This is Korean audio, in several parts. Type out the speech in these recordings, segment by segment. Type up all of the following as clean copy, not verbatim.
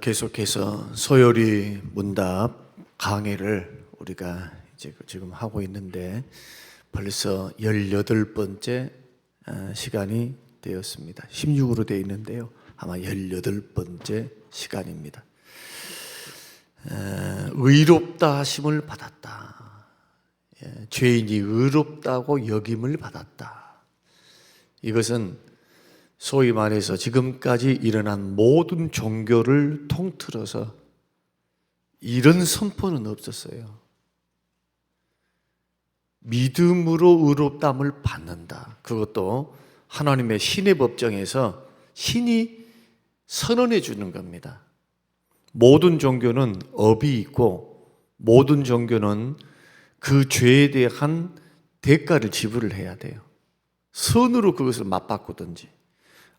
계속해서 소요리 문답 강의를 우리가 지금 하고 있는데 벌써 18번째 시간이 되었습니다. 16으로 되어 있는데요. 아마 18번째 시간입니다. 의롭다 하심을 받았다. 죄인이 의롭다고 여김을 받았다. 이것은 소위 말해서 지금까지 일어난 모든 종교를 통틀어서 이런 선포는 없었어요. 믿음으로 의롭다함을 받는다. 그것도 하나님의 신의 법정에서 신이 선언해 주는 겁니다. 모든 종교는 업이 있고 모든 종교는 그 죄에 대한 대가를 지불을 해야 돼요. 선으로 그것을 맞바꾸든지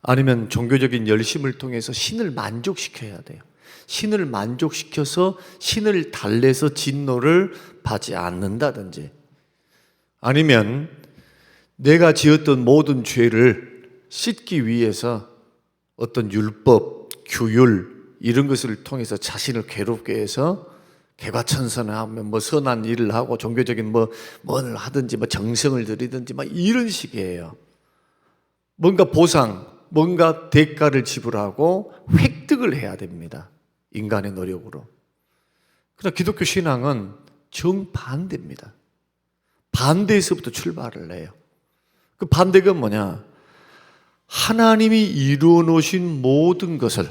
아니면 종교적인 열심을 통해서 신을 만족시켜야 돼요. 신을 만족시켜서 신을 달래서 진노를 받지 않는다든지 아니면 내가 지었던 모든 죄를 씻기 위해서 어떤 율법, 규율 이런 것을 통해서 자신을 괴롭게 해서 개과천선을 하면 뭐 선한 일을 하고 종교적인 뭘 하든지 정성을 들이든지 이런 식이에요. 뭔가 보상, 뭔가 대가를 지불하고 획득을 해야 됩니다. 인간의 노력으로. 그러나 기독교 신앙은 정반대입니다. 반대에서부터 출발을 해요. 그 반대가 뭐냐? 하나님이 이루어 놓으신 모든 것을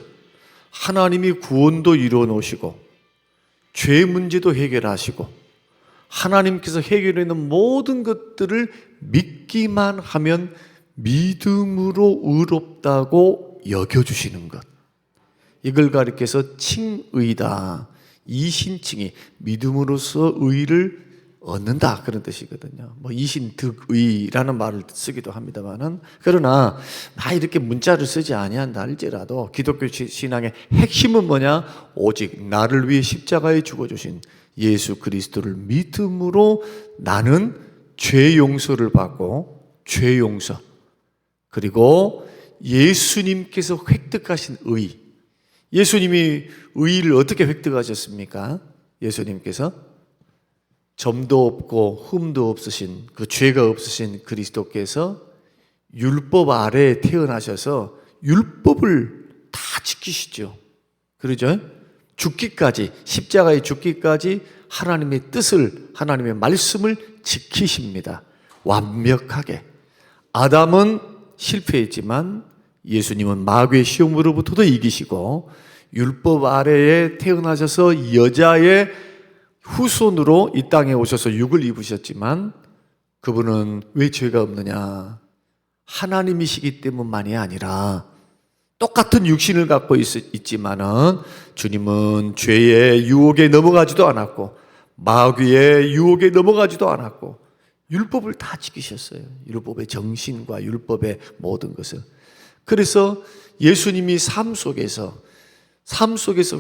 하나님이 구원도 이루어 놓으시고 죄 문제도 해결하시고 하나님께서 해결해 놓은 모든 것들을 믿기만 하면 믿음으로 의롭다고 여겨주시는 것. 이걸 가리켜서 칭의다. 이신칭의 믿음으로써 의를 얻는다 그런 뜻이거든요. 이신득의라는 말을 쓰기도 합니다만은 그러나 이렇게 문자를 쓰지 아니한다 할지라도 기독교 신앙의 핵심은 뭐냐? 오직 나를 위해 십자가에 죽어주신 예수 그리스도를 믿음으로 나는 죄 용서를 받고 죄 용서 그리고 예수님께서 획득하신 의. 예수님이 의를 어떻게 획득하셨습니까? 예수님께서 점도 없고 흠도 없으신 그 죄가 없으신 그리스도께서 율법 아래에 태어나셔서 율법을 다 지키시죠. 그러죠? 죽기까지 십자가에 죽기까지 하나님의 뜻을 하나님의 말씀을 지키십니다. 완벽하게. 아담은 실패했지만 예수님은 마귀의 시험으로부터도 이기시고 율법 아래에 태어나셔서 여자의 후손으로 이 땅에 오셔서 육을 입으셨지만 그분은 왜 죄가 없느냐? 하나님이시기 때문만이 아니라 똑같은 육신을 갖고 있지만은 주님은 죄의 유혹에 넘어가지도 않았고 마귀의 유혹에 넘어가지도 않았고 율법을 다 지키셨어요. 율법의 정신과 율법의 모든 것을. 그래서 예수님이 삶 속에서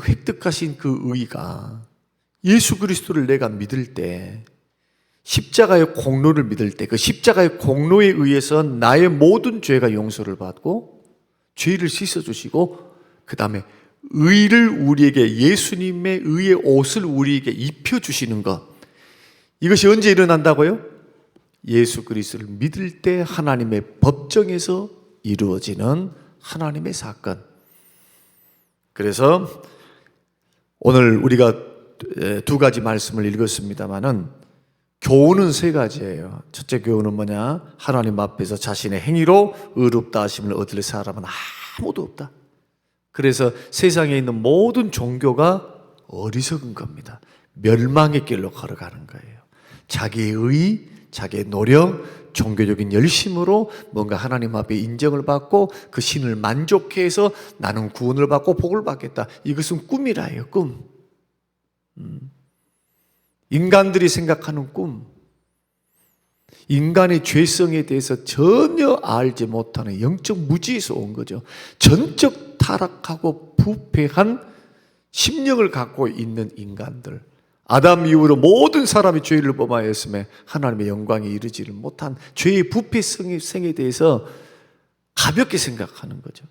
획득하신 그 의가 예수 그리스도를 내가 믿을 때 십자가의 공로를 믿을 때 그 십자가의 공로에 의해서 나의 모든 죄가 용서를 받고 죄를 씻어주시고 그 다음에 의를 우리에게 예수님의 의의 옷을 우리에게 입혀주시는 것 이것이 언제 일어난다고요? 예수 그리스도를 믿을 때 하나님의 법정에서 이루어지는 하나님의 사건. 그래서 오늘 우리가 두 가지 말씀을 읽었습니다마는 교훈은 세 가지예요. 첫째 교훈은 뭐냐? 하나님 앞에서 자신의 행위로 의롭다 하심을 얻을 사람은 아무도 없다. 그래서 세상에 있는 모든 종교가 어리석은 겁니다. 멸망의 길로 걸어가는 거예요. 자기의 의, 자기의 노력, 종교적인 열심으로 뭔가 하나님 앞에 인정을 받고 그 신을 만족해서 나는 구원을 받고 복을 받겠다. 이것은 꿈이라 해요. 꿈. 인간들이 생각하는 꿈. 인간의 죄성에 대해서 전혀 알지 못하는 영적 무지에서 온 거죠. 전적 타락하고 부패한 심령을 갖고 있는 인간들. 아담 이후로 모든 사람이 죄를 범하였음에 하나님의 영광에 이르지를 못한 죄의 부패성에 대해서 가볍게 생각하는 거죠.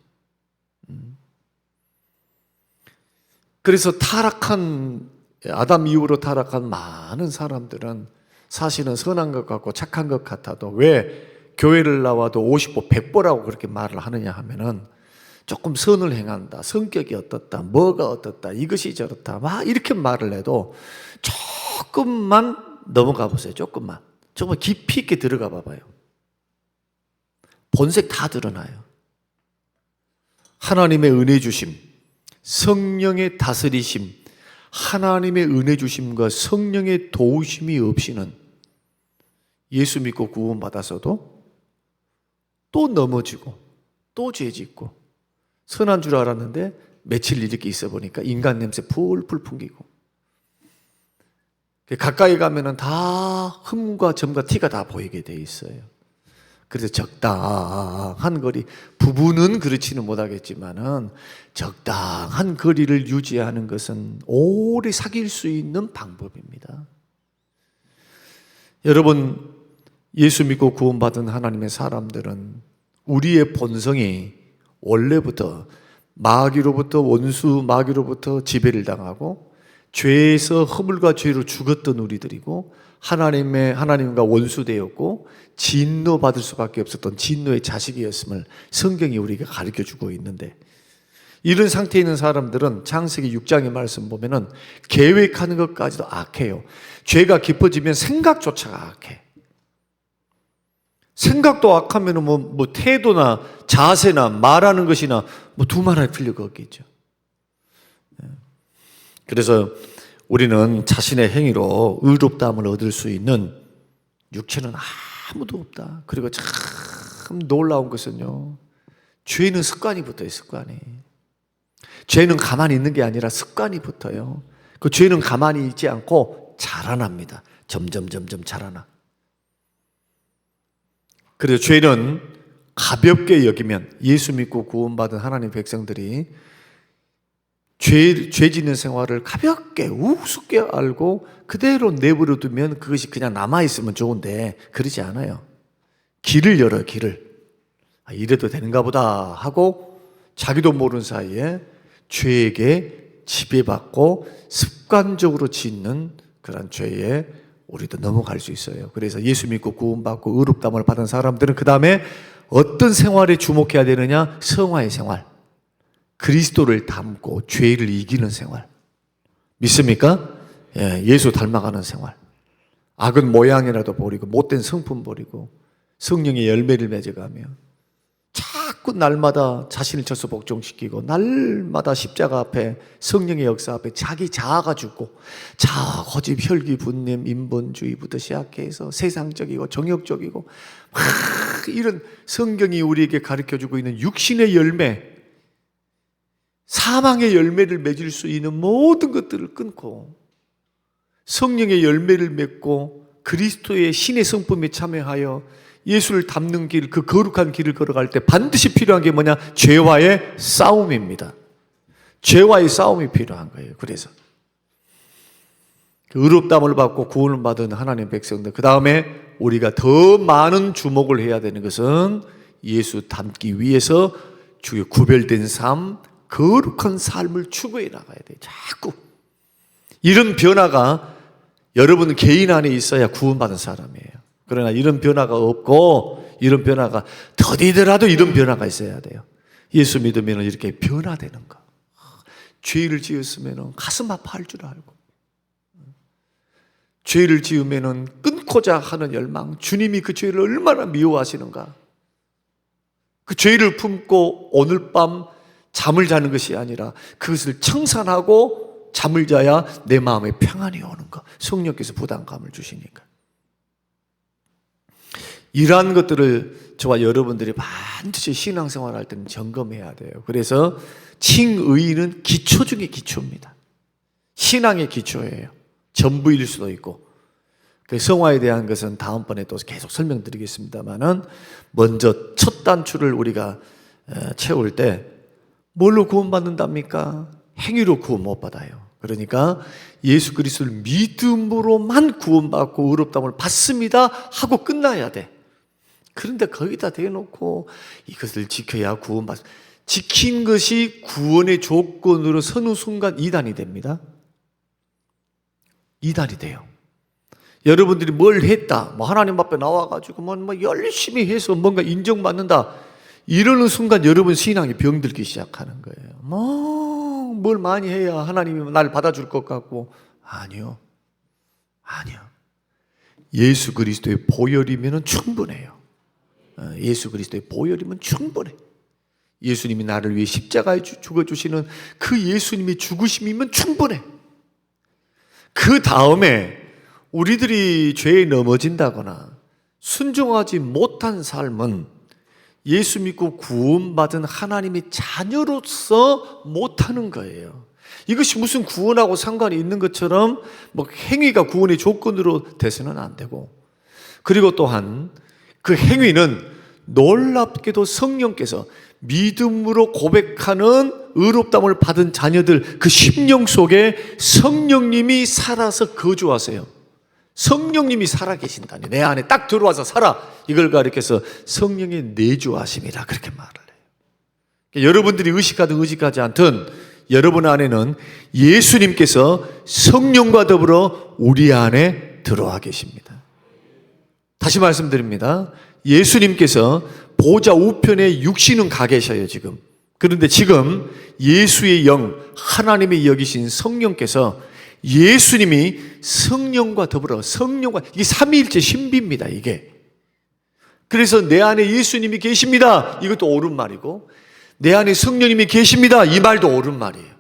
그래서 타락한 아담 이후로 타락한 많은 사람들은 사실은 선한 것 같고 착한 것 같아도 왜 교회를 나와도 50보 100보라고 그렇게 말을 하느냐 하면은 조금 선을 행한다, 성격이 어떻다, 뭐가 어떻다, 이것이 저렇다 막 이렇게 말을 해도 조금만 넘어가 보세요. 조금만 정말 깊이 있게 들어가 봐봐요. 본색 다 드러나요. 하나님의 은혜 주심, 성령의 다스리심, 하나님의 은혜 주심과 성령의 도우심이 없이는 예수 믿고 구원받아서도 또 넘어지고 또 죄짓고 선한 줄 알았는데 며칠 이렇게 있어 보니까 인간 냄새 풀풀 풍기고 가까이 가면은 다 흠과 점과 티가 다 보이게 돼 있어요. 그래서 적당한 거리, 부부는 그렇지는 못하겠지만은 적당한 거리를 유지하는 것은 오래 사귈 수 있는 방법입니다. 여러분, 예수 믿고 구원받은 하나님의 사람들은 우리의 본성이 원래부터 마귀로부터 원수 마귀로부터 지배를 당하고 죄에서 허물과 죄로 죽었던 우리들이고 하나님과 원수되었고 진노받을 수밖에 없었던 진노의 자식이었음을 성경이 우리에게 가르쳐주고 있는데, 이런 상태에 있는 사람들은 창세기 6장의 말씀 보면은 계획하는 것까지도 악해요. 죄가 깊어지면 생각조차가 악해. 생각도 악하면 뭐 태도나 자세나 말하는 것이나 뭐 두말할 필요가 없겠죠. 그래서 우리는 자신의 행위로 의롭다함을 얻을 수 있는 육체는 아무도 없다. 그리고 참 놀라운 것은요, 죄는 습관이 붙어요. 습관이. 죄는 가만히 있는 게 아니라 습관이 붙어요. 그 죄는 가만히 있지 않고 자라납니다. 점점 자라나. 그래서 죄는 가볍게 여기면, 예수 믿고 구원받은 하나님 백성들이 죄 짓는 생활을 가볍게 우습게 알고 그대로 내버려 두면 그것이 그냥 남아있으면 좋은데 그러지 않아요. 길을 열어요. 길을. 이래도 되는가 보다 하고 자기도 모르는 사이에 죄에게 지배받고 습관적으로 짓는 그런 죄에 우리도 넘어갈 수 있어요. 그래서 예수 믿고 구원받고 의롭다함을 받은 사람들은 그 다음에 어떤 생활에 주목해야 되느냐? 성화의 생활. 그리스도를 닮고 죄를 이기는 생활. 믿습니까? 예수 닮아가는 생활. 악은 모양이라도 버리고 못된 성품 버리고 성령의 열매를 맺어가며 자꾸 날마다 자신을 쳐서 복종시키고 날마다 십자가 앞에 성령의 역사 앞에 자기 자아가 죽고 자아, 고집, 혈기, 분냄, 인본주의부터 시작해서 세상적이고 정욕적이고 막 이런 성경이 우리에게 가르쳐주고 있는 육신의 열매, 사망의 열매를 맺을 수 있는 모든 것들을 끊고 성령의 열매를 맺고 그리스도의 신의 성품에 참여하여 예수를 닮는 길, 그 거룩한 길을 걸어갈 때 반드시 필요한 게 뭐냐? 죄와의 싸움입니다. 죄와의 싸움이 필요한 거예요. 그래서 의롭다함을 받고 구원을 받은 하나님의 백성들, 그 다음에 우리가 더 많은 주목을 해야 되는 것은 예수 닮기 위해서 주의 구별된 삶, 거룩한 삶을 추구해 나가야 돼요. 자꾸 이런 변화가 여러분 개인 안에 있어야 구원받은 사람이에요. 그러나 이런 변화가 없고 이런 변화가 더디더라도 이런 변화가 있어야 돼요. 예수 믿으면 이렇게 변화되는 거. 죄를 지었으면 가슴 아파할 줄 알고, 죄를 지으면 끊고자 하는 열망, 주님이 그 죄를 얼마나 미워하시는가. 그 죄를 품고 오늘 밤 잠을 자는 것이 아니라 그것을 청산하고 잠을 자야 내 마음에 평안이 오는 거. 성령께서 부담감을 주시니까. 이러한 것들을 저와 여러분들이 반드시 신앙생활할 때는 점검해야 돼요. 그래서 칭의는 기초 중에 기초입니다. 신앙의 기초예요. 전부일 수도 있고. 성화에 대한 것은 다음번에 또 계속 설명드리겠습니다만은, 먼저 첫 단추를 우리가 채울 때 뭘로 구원받는답니까? 행위로 구원 못 받아요. 그러니까 예수 그리스도를 믿음으로만 구원받고 의롭다함을 받습니다 하고 끝나야 돼. 그런데 거기다 대놓고 이것을 지켜야 구원받. 지킨 것이 구원의 조건으로 서는 순간 이단이 됩니다. 이단이 돼요. 여러분들이 뭘 했다, 뭐 하나님 앞에 나와가지고 뭐 열심히 해서 뭔가 인정받는다, 이러는 순간 여러분 신앙이 병들기 시작하는 거예요. 뭘 많이 해야 하나님이 날 받아줄 것 같고. 아니요. 예수 그리스도의 보혈이면 충분해요. 예수 그리스도의 보혈이면 충분해. 예수님이 나를 위해 십자가에 죽어주시는 그 예수님의 죽으심이면 충분해. 그 다음에 우리들이 죄에 넘어진다거나 순종하지 못한 삶은 예수 믿고 구원받은 하나님의 자녀로서 못하는 거예요. 이것이 무슨 구원하고 상관이 있는 것처럼 뭐 행위가 구원의 조건으로 돼서는 안 되고, 그리고 또한 그 행위는 놀랍게도 성령께서 믿음으로 고백하는 의롭다함을 받은 자녀들 그 심령 속에 성령님이 살아서 거주하세요. 성령님이 살아계신다니, 내 안에 딱 들어와서 살아, 이걸 가리켜서 성령의 내주하심이라 그렇게 말을 해요. 여러분들이 의식하든 의식하지 않든 여러분 안에는 예수님께서 성령과 더불어 우리 안에 들어와 계십니다. 다시 말씀드립니다. 예수님께서 보좌 우편에 육신은 가 계셔요 지금. 그런데 지금 예수의 영, 하나님이 여기신 성령께서, 예수님이 성령과 더불어, 성령과, 이게 삼위일체 신비입니다 이게. 그래서 내 안에 예수님이 계십니다, 이것도 옳은 말이고, 내 안에 성령님이 계십니다, 이 말도 옳은 말이에요.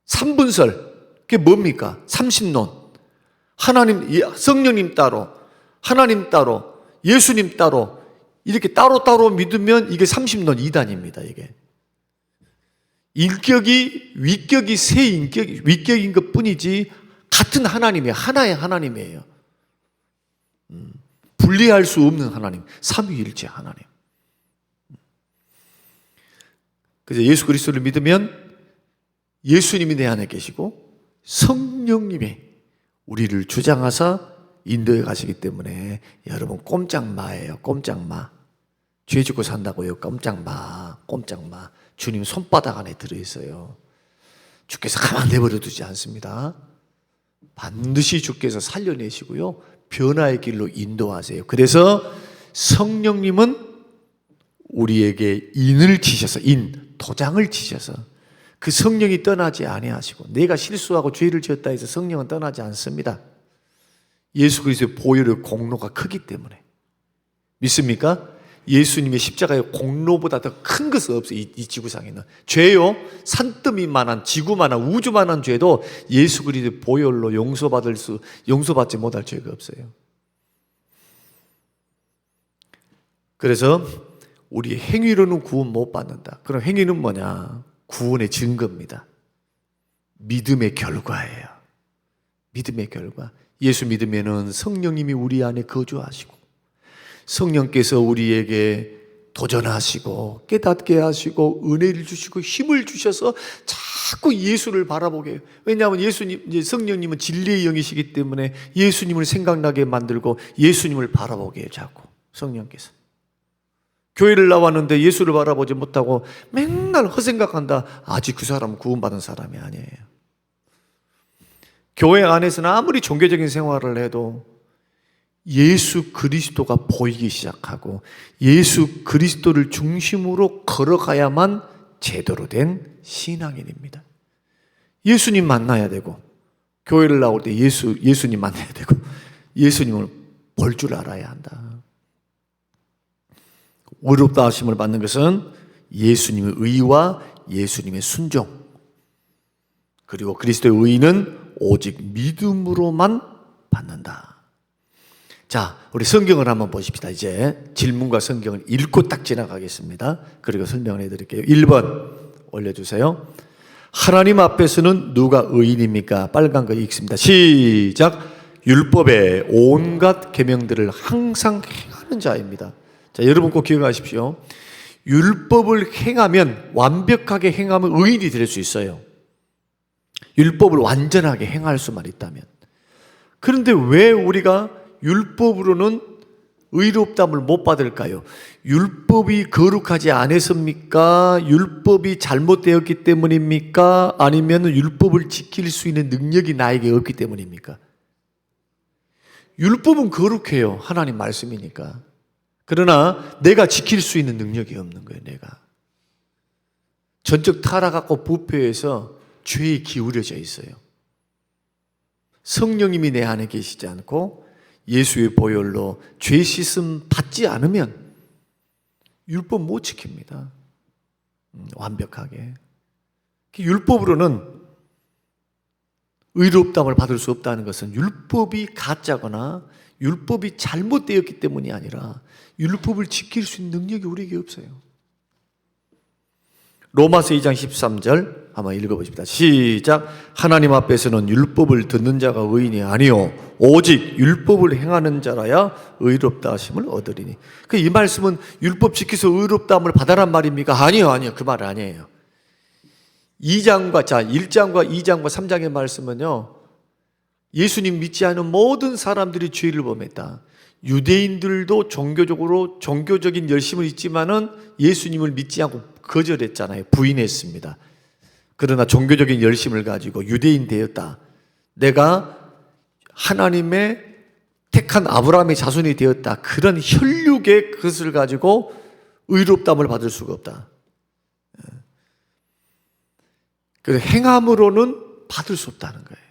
삼분설, 그게 뭡니까? 삼신론. 하나님, 성령님 따로, 하나님 따로, 예수님 따로, 이렇게 따로따로 믿으면 이게 삼신론 이단입니다 이게. 인격이, 위격이 세 인격이, 위격인 것 뿐이지 같은 하나님이에요. 하나의 하나님이에요. 분리할 수 없는 하나님, 삼위일체 하나님. 그래서 예수 그리스도를 믿으면 예수님이 내 안에 계시고 성령님이 우리를 주장하사 인도에 가시기 때문에 여러분 꼼짝마예요. 꼼짝마. 죄 짓고 산다고요. 꼼짝마. 주님 손바닥 안에 들어있어요. 주께서 가만 내버려 두지 않습니다. 반드시 주께서 살려내시고요, 변화의 길로 인도하세요. 그래서 성령님은 우리에게 인을 치셔서, 도장을 치셔서, 그 성령이 떠나지 아니하시고, 내가 실수하고 죄를 지었다 해서 성령은 떠나지 않습니다. 예수 그리스도의 보혈의 공로가 크기 때문에. 믿습니까? 예수님의 십자가의 공로보다 더 큰 것은 없어요. 이 지구상에는. 죄요, 산더미만한, 지구만한, 우주만한 죄도 예수 그리스도의 보혈로 용서받지 못할 죄가 없어요. 그래서 우리 행위로는 구원 못 받는다. 그럼 행위는 뭐냐? 구원의 증거입니다. 믿음의 결과예요. 믿음의 결과. 예수 믿으면은 성령님이 우리 안에 거주하시고, 성령께서 우리에게 도전하시고 깨닫게 하시고 은혜를 주시고 힘을 주셔서 자꾸 예수를 바라보게 해요. 왜냐하면 예수님, 성령님은 진리의 영이시기 때문에 예수님을 생각나게 만들고 예수님을 바라보게 해요. 자꾸 성령께서. 교회를 나왔는데 예수를 바라보지 못하고 맨날 헛생각한다, 아직 그 사람은 구원받은 사람이 아니에요. 교회 안에서는 아무리 종교적인 생활을 해도 예수 그리스도가 보이기 시작하고 예수 그리스도를 중심으로 걸어가야만 제대로 된 신앙인입니다. 예수님 만나야 되고, 교회를 나올 때 예수님 만나야 되고, 예수님을 볼 줄 알아야 한다. 의롭다 하심을 받는 것은 예수님의 의와 예수님의 순종, 그리고 그리스도의 의는 오직 믿음으로만 받는다. 자, 우리 성경을 한번 보십시다. 이제 질문과 성경을 읽고 딱 지나가겠습니다. 그리고 설명을 해드릴게요. 1번 올려주세요. 하나님 앞에서는 누가 의인입니까? 빨간 거 읽습니다. 시작. 율법의 온갖 계명들을 항상 행하는 자입니다. 자, 여러분 꼭 기억하십시오. 율법을 행하면, 완벽하게 행하면 의인이 될 수 있어요. 율법을 완전하게 행할 수만 있다면. 그런데 왜 우리가 율법으로는 의롭다함을 못 받을까요? 율법이 거룩하지 않았습니까? 율법이 잘못되었기 때문입니까? 아니면 율법을 지킬 수 있는 능력이 나에게 없기 때문입니까? 율법은 거룩해요. 하나님 말씀이니까. 그러나 내가 지킬 수 있는 능력이 없는 거예요. 내가 전적 타락하고 부패해서 죄에 기울여져 있어요. 성령님이 내 안에 계시지 않고 예수의 보혈로 죄 씻음 받지 않으면 율법 못 지킵니다. 완벽하게. 율법으로는 의롭다함을 받을 수 없다는 것은 율법이 가짜거나 율법이 잘못되었기 때문이 아니라 율법을 지킬 수 있는 능력이 우리에게 없어요. 로마서 2장 13절 한번 읽어보십니다. 시작. 하나님 앞에서는 율법을 듣는 자가 의인이 아니요 오직 율법을 행하는 자라야 의롭다 하심을 얻으리니. 이 말씀은 율법 지켜서 의롭다함을 받아란 말입니까? 아니요. 그 말 아니에요. 1장과 2장과 3장의 말씀은요, 예수님 믿지 않은 모든 사람들이 죄를 범했다. 유대인들도 종교적인 열심을 있지만은 예수님을 믿지 않고 거절했잖아요. 부인했습니다. 그러나 종교적인 열심을 가지고 유대인 되었다. 내가 하나님의 택한 아브라함의 자손이 되었다. 그런 혈육의 것을 가지고 의롭다함을 받을 수가 없다. 그래서 행함으로는 받을 수 없다는 거예요.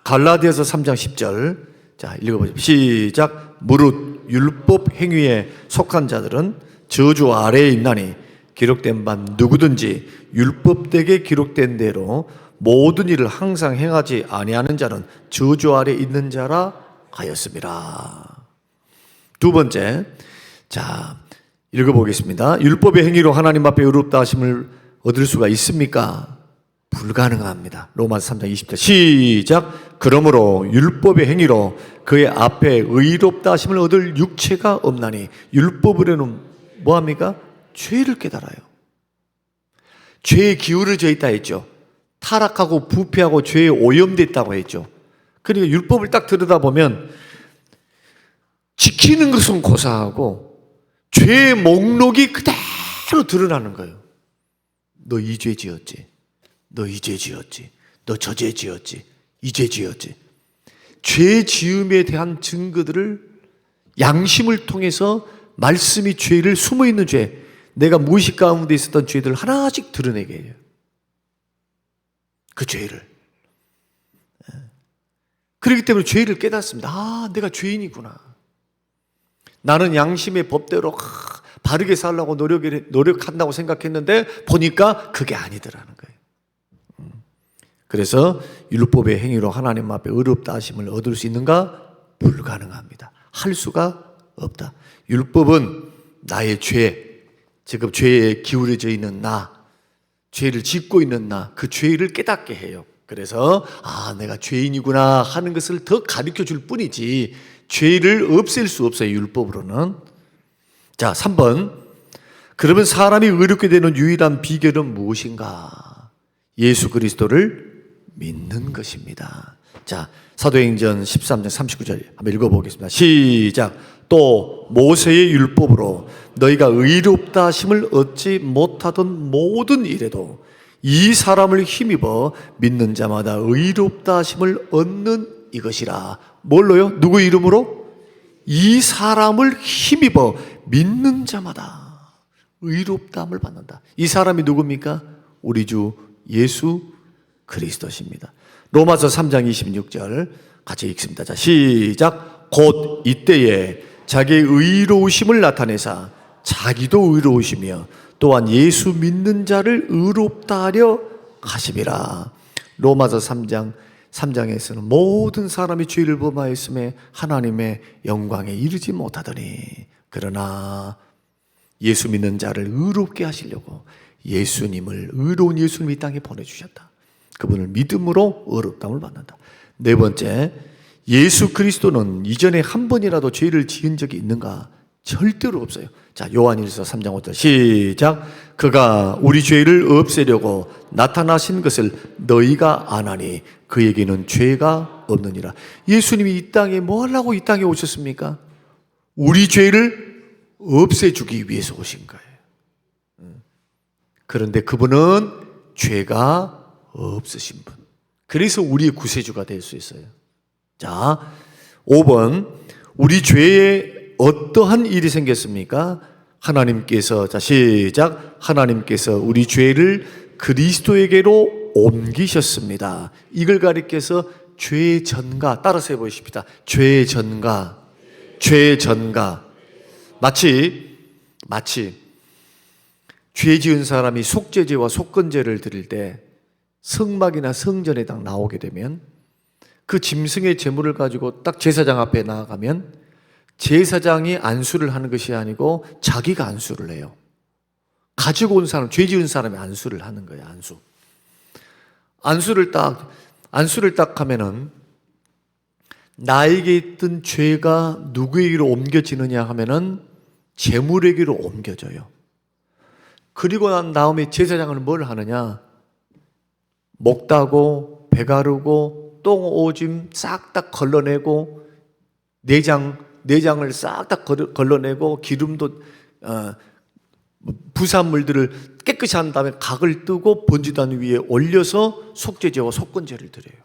갈라디아서 3장 10절 자 읽어보죠. 시작. 무릇 율법 행위에 속한 자들은 저주 아래에 있나니 기록된 바 누구든지 율법되게 기록된 대로 모든 일을 항상 행하지 아니하는 자는 저주 아래에 있는 자라 하였습니다. 두 번째, 자 읽어보겠습니다. 율법의 행위로 하나님 앞에 의롭다 하심을 얻을 수가 있습니까? 불가능합니다. 로마서 3장 20절 시작. 그러므로 율법의 행위로 그의 앞에 의롭다 하심을 얻을 육체가 없나니. 율법으로는 뭐합니까? 죄를 깨달아요. 죄에 기울어져 있다 했죠. 타락하고 부패하고 죄에 오염됐다고 했죠. 그러니까 율법을 딱 들여다보면 지키는 것은 고사하고 죄의 목록이 그대로 드러나는 거예요. 너 이 죄 지었지. 너 이 죄 지었지. 너 저 죄 지었지. 이 죄 지었지. 죄 지음에 대한 증거들을 양심을 통해서 말씀이 죄를 숨어있는 죄, 내가 무의식 가운데 있었던 죄들을 하나씩 드러내게 해요. 그 죄를. 그렇기 때문에 죄를 깨닫습니다. 아, 내가 죄인이구나. 나는 양심의 법대로 바르게 살려고 노력한다고 생각했는데 보니까 그게 아니더라는 거예요. 그래서 율법의 행위로 하나님 앞에 의롭다 하심을 얻을 수 있는가? 불가능합니다. 할 수가 없다. 율법은 나의 죄, 지금 죄에 기울어져 있는 나, 죄를 짓고 있는 나, 그 죄를 깨닫게 해요. 그래서 내가 죄인이구나 하는 것을 더 가르쳐 줄 뿐이지 죄를 없앨 수 없어요. 율법으로는. 자, 3번. 그러면 사람이 의롭게 되는 유일한 비결은 무엇인가? 예수 그리스도를 믿는 것입니다. 자, 사도행전 13장 39절 한번 읽어보겠습니다. 시작. 또 모세의 율법으로 너희가 의롭다 하심을 얻지 못하던 모든 일에도 이 사람을 힘입어 믿는 자마다 의롭다 하심을 얻는 이것이라. 뭘로요? 누구 이름으로? 이 사람을 힘입어 믿는 자마다 의롭다함을 받는다. 이 사람이 누굽니까? 우리 주 예수 그리스도십니다. 로마서 3장 26절 같이 읽습니다. 자, 시작. 곧 이때에 자기의 의로우심을 나타내사 자기도 의로우시며 또한 예수 믿는 자를 의롭다 하려 하심이라. 로마서 3장에서는 모든 사람이 죄를 범하였음에 하나님의 영광에 이르지 못하더니 그러나 예수 믿는 자를 의롭게 하시려고 의로운 예수님을 이 땅에 보내주셨다. 그분을 믿음으로 의롭다함을 받는다. 네 번째, 예수 그리스도는 이전에 한 번이라도 죄를 지은 적이 있는가? 절대로 없어요. 자, 요한일서 3장 5절 시작. 그가 우리 죄를 없애려고 나타나신 것을 너희가 아나니 그에게는 죄가 없느니라. 예수님이 이 땅에 뭐 하려고 이 땅에 오셨습니까? 우리 죄를 없애주기 위해서 오신 거예요. 그런데 그분은 죄가 없으신 분. 그래서 우리의 구세주가 될 수 있어요. 자, 5번. 우리 죄에 어떠한 일이 생겼습니까? 하나님께서, 자, 시작. 하나님께서 우리 죄를 그리스도에게로 옮기셨습니다. 이걸 가리켜서 죄의 전가, 따라서 해보십시다. 죄의 전가, 죄의 전가. 마치 죄 지은 사람이 속죄제와 속건제를 드릴 때 성막이나 성전에 딱 나오게 되면 그 짐승의 제물을 가지고 딱 제사장 앞에 나아가면 제사장이 안수를 하는 것이 아니고 자기가 안수를 해요. 가지고 온 사람, 죄 지은 사람이 안수를 하는 거예요. 안수를 딱 하면은 나에게 있던 죄가 누구에게로 옮겨지느냐 하면은 제물에게로 옮겨져요. 그리고 난 다음에 제사장은 뭘 하느냐? 목 따고 배 가르고 똥 오줌 싹 다 걸러내고 내장을 싹 다 걸러내고 기름도 부산물들을 깨끗이 한 다음에 각을 뜨고 번지단 위에 올려서 속죄제와 속건제를 드려요.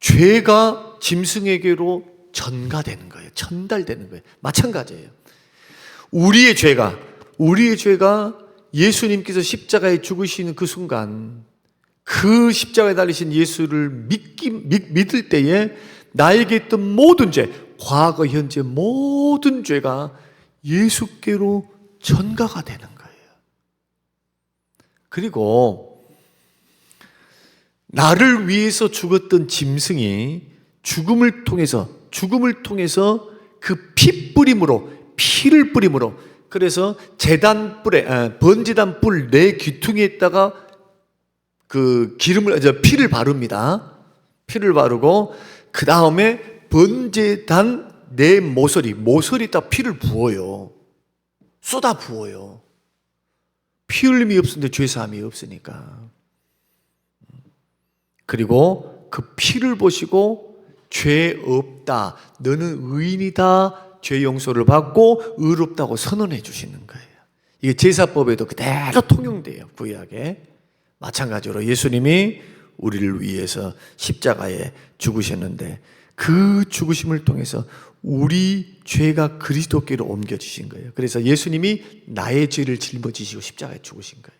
죄가 짐승에게로 전가되는 거예요. 전달되는 거예요. 마찬가지예요. 우리의 죄가 예수님께서 십자가에 죽으시는 그 순간, 그 십자가에 달리신 예수를 믿을 때에 나에게 있던 모든 죄, 과거, 현재 모든 죄가 예수께로 전가가 되는 거예요. 그리고 나를 위해서 죽었던 짐승이 죽음을 통해서 그 피를 뿌림으로, 그래서 제단 뿔에, 번제단 뿔 내 귀퉁이에다가 그 피를 바릅니다. 피를 바르고 그 다음에 번제단 내 모서리에다 피를 부어요. 쏟아 부어요. 피 흘림이 없는데 죄사함이 없으니까. 그리고 그 피를 보시고 죄 없다, 너는 의인이다, 죄 용서를 받고 의롭다고 선언해 주시는 거예요. 이게 제사법에도 그대로 통용돼요. 구약에. 마찬가지로 예수님이 우리를 위해서 십자가에 죽으셨는데 그 죽으심을 통해서 우리 죄가 그리스도께로 옮겨지신 거예요. 그래서 예수님이 나의 죄를 짊어지시고 십자가에 죽으신 거예요.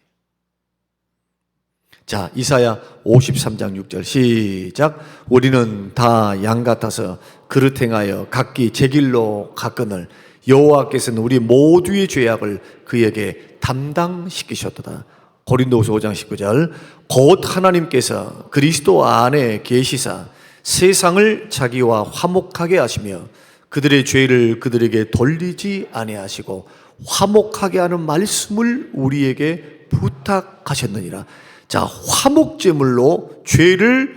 자, 이사야 53장 6절 시작. 우리는 다 양 같아서 그릇 행하여 각기 제 길로 갔거늘 여호와께서는 우리 모두의 죄악을 그에게 담당시키셨도다. 고린도후서 5장 19절 곧 하나님께서 그리스도 안에 계시사 세상을 자기와 화목하게 하시며 그들의 죄를 그들에게 돌리지 아니하시고 화목하게 하는 말씀을 우리에게 부탁하셨느니라. 자, 화목제물로 죄인들의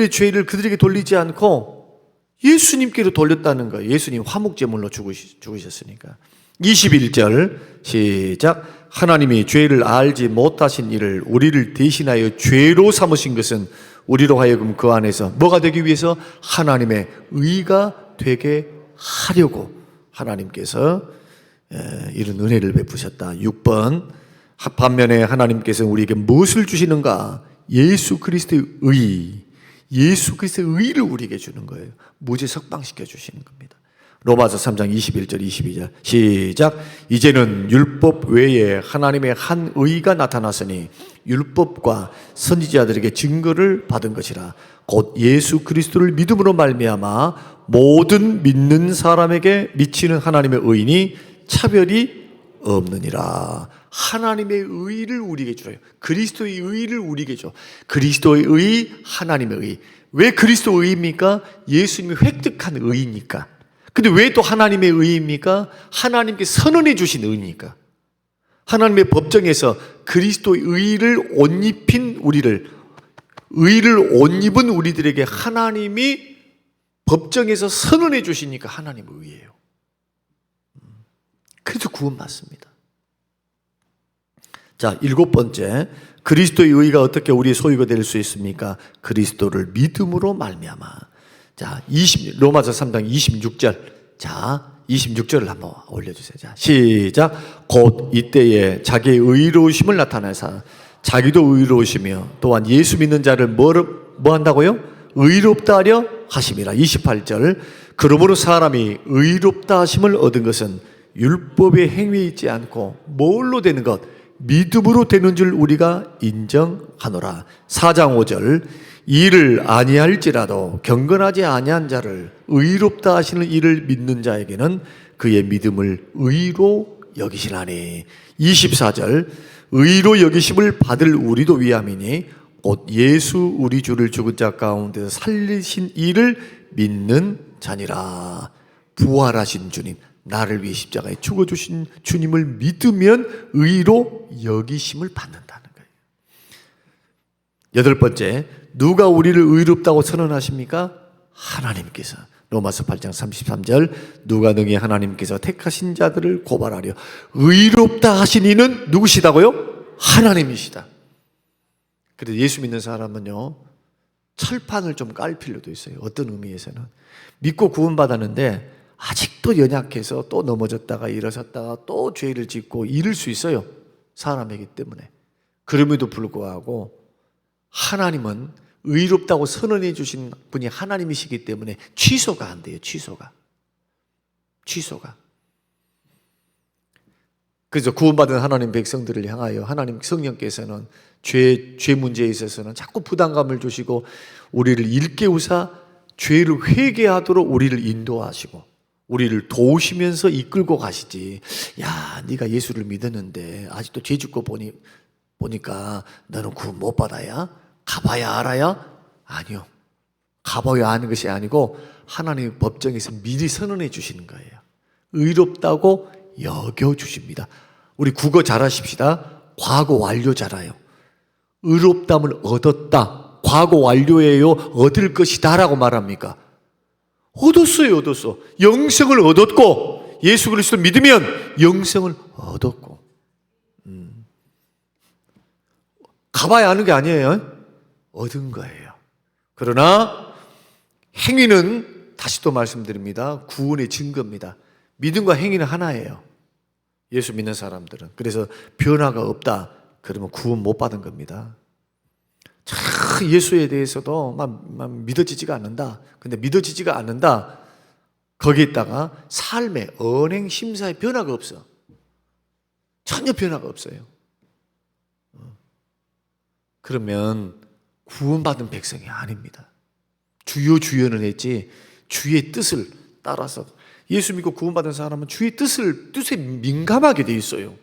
죄를 그들에게 돌리지 않고 예수님께로 돌렸다는 거예요. 예수님 화목제물로 죽으셨으니까. 21절 시작. 하나님이 죄를 알지 못하신 이를 우리를 대신하여 죄로 삼으신 것은 우리로 하여금 그 안에서 뭐가 되기 위해서? 하나님의 의가 되게 하려고 하나님께서 이런 은혜를 베푸셨다. 6번 반면에 하나님께서는 우리에게 무엇을 주시는가? 예수 그리스도의 의를 우리에게 주는 거예요. 무죄 석방시켜 주시는 겁니다. 로마서 3장 21절 22절 시작. 이제는 율법 외에 하나님의 한 의가 나타났으니 율법과 선지자들에게 증거를 받은 것이라. 곧 예수 그리스도를 믿음으로 말미암아 모든 믿는 사람에게 미치는 하나님의 의인이 차별이 없느니라. 하나님의 의를 우리에게 줘요. 그리스도의 의를 우리에게 줘. 그리스도의 의, 하나님의 의. 왜 그리스도 의입니까? 예수님이 획득한 의니까. 근데 왜 또 하나님의 의입니까? 하나님께 선언해 주신 의니까. 하나님의 법정에서 그리스도의 의를 옷 입은 우리들에게 하나님이 법정에서 선언해 주시니까 하나님의 의예요. 그래서 구원받습니다. 자, 7번째, 그리스도의 의가 어떻게 우리의 소유가 될 수 있습니까? 그리스도를 믿음으로 말미암아. 자, 로마서 3장 26절. 자, 26절을 한번 올려주세요. 자, 시작. 곧 이때에 자기의 의로우심을 나타내사 자기도 의로우시며 또한 예수 믿는 자를 뭐 한다고요? 의롭다 하려 하심이라. 28절. 그러므로 사람이 의롭다 하심을 얻은 것은 율법의 행위에 있지 않고 뭘로 되는 것? 믿음으로 되는 줄 우리가 인정하노라. 4장 5절. 이를 아니할지라도 경건하지 아니한 자를 의롭다 하시는 이를 믿는 자에게는 그의 믿음을 의로 여기시나니. 24절. 의로 여기심을 받을 우리도 위함이니 곧 예수 우리 주를 죽은 자 가운데서 살리신 이를 믿는 자니라. 부활하신 주님, 나를 위해 십자가에 죽어주신 주님을 믿으면 의로 여기심을 받는다는 거예요. 8번째, 누가 우리를 의롭다고 선언하십니까? 하나님께서. 로마서 8장 33절. 누가 능히 하나님께서 택하신 자들을 고발하려 의롭다 하신 이는 누구시다고요? 하나님이시다. 그래서 예수 믿는 사람은요, 철판을 좀 깔 필요도 있어요. 어떤 의미에서는 믿고 구원받았는데 아직도 연약해서 또 넘어졌다가 일어섰다가 또 죄를 짓고 이럴 수 있어요. 사람이기 때문에. 그럼에도 불구하고 하나님은 의롭다고 선언해 주신 분이 하나님이시기 때문에 취소가 안 돼요. 취소가. 그래서 구원받은 하나님 백성들을 향하여 하나님 성령께서는 죄 문제에 있어서는 자꾸 부담감을 주시고 우리를 일깨우사 죄를 회개하도록 우리를 인도하시고 우리를 도우시면서 이끌고 가시지. 야, 네가 예수를 믿었는데 아직도 죄 짓고 보니까 너는 구원 못 받아야? 가봐야 알아야? 아니요. 가봐야 아는 것이 아니고 하나님의 법정에서 미리 선언해 주시는 거예요. 의롭다고 여겨주십니다. 우리 국어 잘하십시다. 과거 완료 잘해요. 의롭담을 얻었다. 과거 완료예요. 얻을 것이다 라고 말합니까? 얻었어요. 영생을 얻었고 예수 그리스도 믿으면 영생을 얻었고 가봐야 아는 게 아니에요. 얻은 거예요. 그러나 행위는 다시 또 말씀드립니다. 구원의 증거입니다. 믿음과 행위는 하나예요. 예수 믿는 사람들은. 그래서 변화가 없다. 그러면 구원 못 받은 겁니다. 참 예수에 대해서도 막 믿어지지가 않는다. 근데 믿어지지가 않는다. 거기에다가 삶의 언행 심사에 변화가 없어. 전혀 변화가 없어요. 그러면 구원받은 백성이 아닙니다. 주여는 했지 주의 뜻을 따라서. 예수 믿고 구원받은 사람은 주의 뜻에 민감하게 돼 있어요.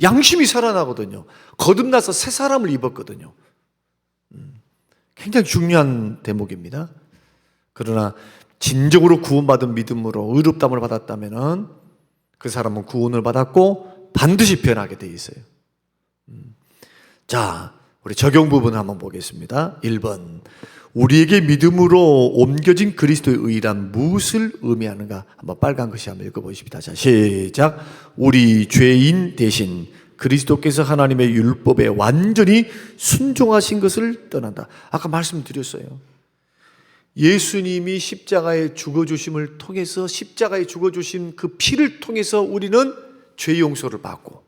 양심이 살아나거든요. 거듭나서 새 사람을 입었거든요. 굉장히 중요한 대목입니다. 그러나 진정으로 구원받은 믿음으로 의롭다함을 받았다면 그 사람은 구원을 받았고 반드시 변하게 돼 있어요. 자, 우리 적용 부분 한번 보겠습니다. 1번. 우리에게 믿음으로 옮겨진 그리스도의 의란 무엇을 의미하는가? 한번 빨간 글씨 한번 읽어보십시다. 자, 시작. 우리 죄인 대신 그리스도께서 하나님의 율법에 완전히 순종하신 것을 떠난다. 아까 말씀드렸어요. 예수님이 십자가에 죽어주심을 통해서 십자가에 죽어주신 그 피를 통해서 우리는 죄 용서를 받고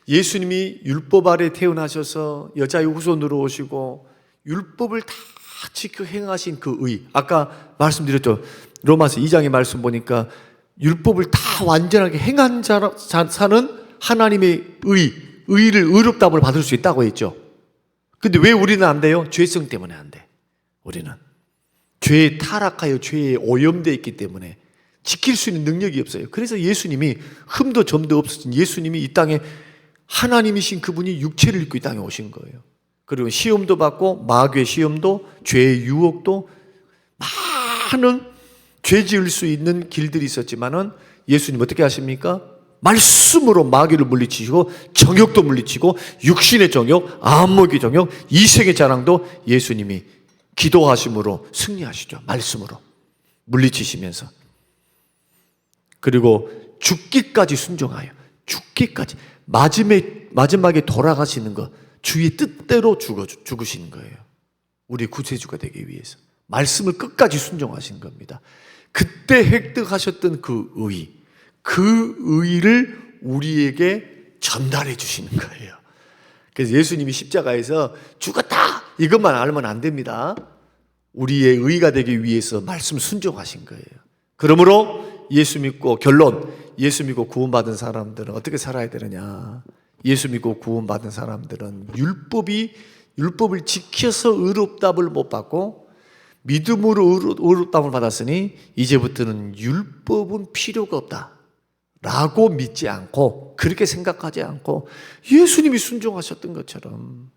예수님이 율법 아래 태어나셔서 여자의 후손으로 오시고 율법을 다 지켜 행하신 그 의. 아까 말씀드렸죠. 로마서 2장의 말씀 보니까 율법을 다 완전하게 행한 자는 하나님의 의를 의롭다함을 받을 수 있다고 했죠. 근데 왜 우리는 안 돼요? 죄성 때문에 안 돼. 우리는 죄에 타락하여 죄에 오염되어 있기 때문에 지킬 수 있는 능력이 없어요. 그래서 예수님이 흠도 점도 없으신 예수님이 이 땅에 하나님이신 그분이 육체를 입고 이 땅에 오신 거예요. 그리고 시험도 받고 마귀의 시험도 죄의 유혹도 많은 죄 지을 수 있는 길들이 있었지만은 예수님 어떻게 하십니까? 말씀으로 마귀를 물리치시고 정욕도 물리치고 육신의 정욕, 안목의 정욕, 이생의 자랑도 예수님이 기도하심으로 승리하시죠. 말씀으로 물리치시면서. 그리고 죽기까지 순종하여 죽기까지 마지막에 돌아가시는 것, 주의 뜻대로 죽으시는 거예요. 우리 구세주가 되기 위해서. 말씀을 끝까지 순종하신 겁니다. 그때 획득하셨던 그 의를 우리에게 전달해 주시는 거예요. 그래서 예수님이 십자가에서 죽었다! 이것만 알면 안 됩니다. 우리의 의가 되기 위해서 말씀 순종하신 거예요. 그러므로 예수 믿고, 결론, 예수 믿고 구원받은 사람들은 어떻게 살아야 되느냐? 예수 믿고 구원받은 사람들은 율법을 지켜서 의롭다함을 못 받고 믿음으로 의롭다함을 받았으니 이제부터는 율법은 필요가 없다 라고 믿지 않고, 그렇게 생각하지 않고 예수님이 순종하셨던 것처럼,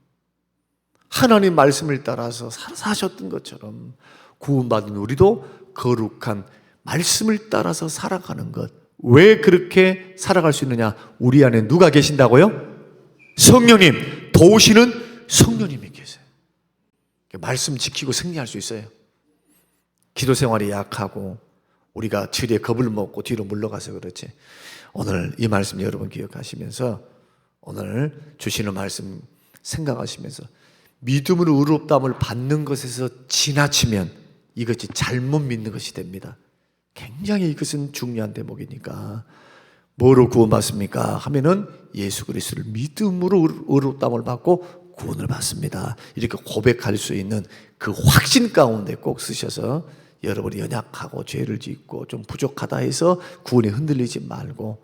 하나님 말씀을 따라서 사셨던 것처럼 구원받은 우리도 거룩한 말씀을 따라서 살아가는 것. 왜 그렇게 살아갈 수 있느냐? 우리 안에 누가 계신다고요? 성령님, 도우시는 성령님이 계세요. 말씀 지키고 승리할 수 있어요. 기도 생활이 약하고 우리가 지리에 겁을 먹고 뒤로 물러가서 그렇지. 오늘 이 말씀 여러분 기억하시면서, 오늘 주시는 말씀 생각하시면서, 믿음으로 의롭다함을 받는 것에서 지나치면 이것이 잘못 믿는 것이 됩니다. 굉장히 이것은 중요한 대목이니까. 뭐로 구원받습니까? 하면은 예수 그리스도를 믿음으로 의롭다함을 받고 구원을 받습니다. 이렇게 고백할 수 있는 그 확신 가운데 꼭 쓰셔서, 여러분이 연약하고 죄를 짓고 좀 부족하다 해서 구원에 흔들리지 말고,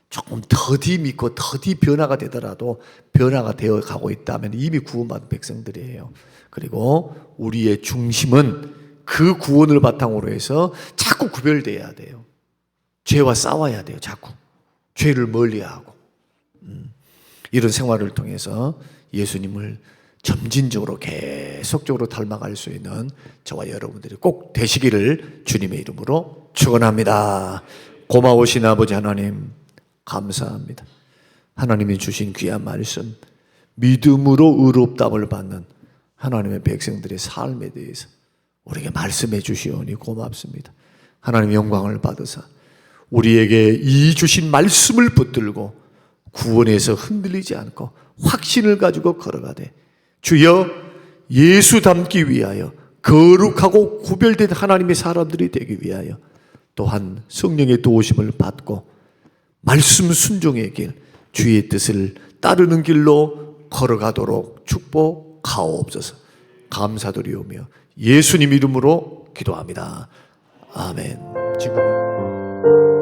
조금 더디 믿고 더디 변화가 되더라도 변화가 되어 가고 있다면 이미 구원받은 백성들이에요. 그리고 우리의 중심은 그 구원을 바탕으로 해서 자꾸 구별돼야 돼요. 죄와 싸워야 돼요. 자꾸 죄를 멀리하고. 이런 생활을 통해서 예수님을 점진적으로 계속적으로 닮아갈 수 있는 저와 여러분들이 꼭 되시기를 주님의 이름으로 축원합니다. 고마우신 아버지 하나님, 감사합니다. 하나님이 주신 귀한 말씀, 믿음으로 의롭다함을 받는 하나님의 백성들의 삶에 대해서 우리에게 말씀해 주시오니 고맙습니다. 하나님 영광을 받으사 우리에게 이 주신 말씀을 붙들고 구원에서 흔들리지 않고 확신을 가지고 걸어가되, 주여 예수 닮기 위하여 거룩하고 구별된 하나님의 사람들이 되기 위하여 또한 성령의 도우심을 받고 말씀 순종의 길, 주의 뜻을 따르는 길로 걸어가도록 축복하옵소서. 감사드리오며 예수님 이름으로 기도합니다. 아멘. 지금은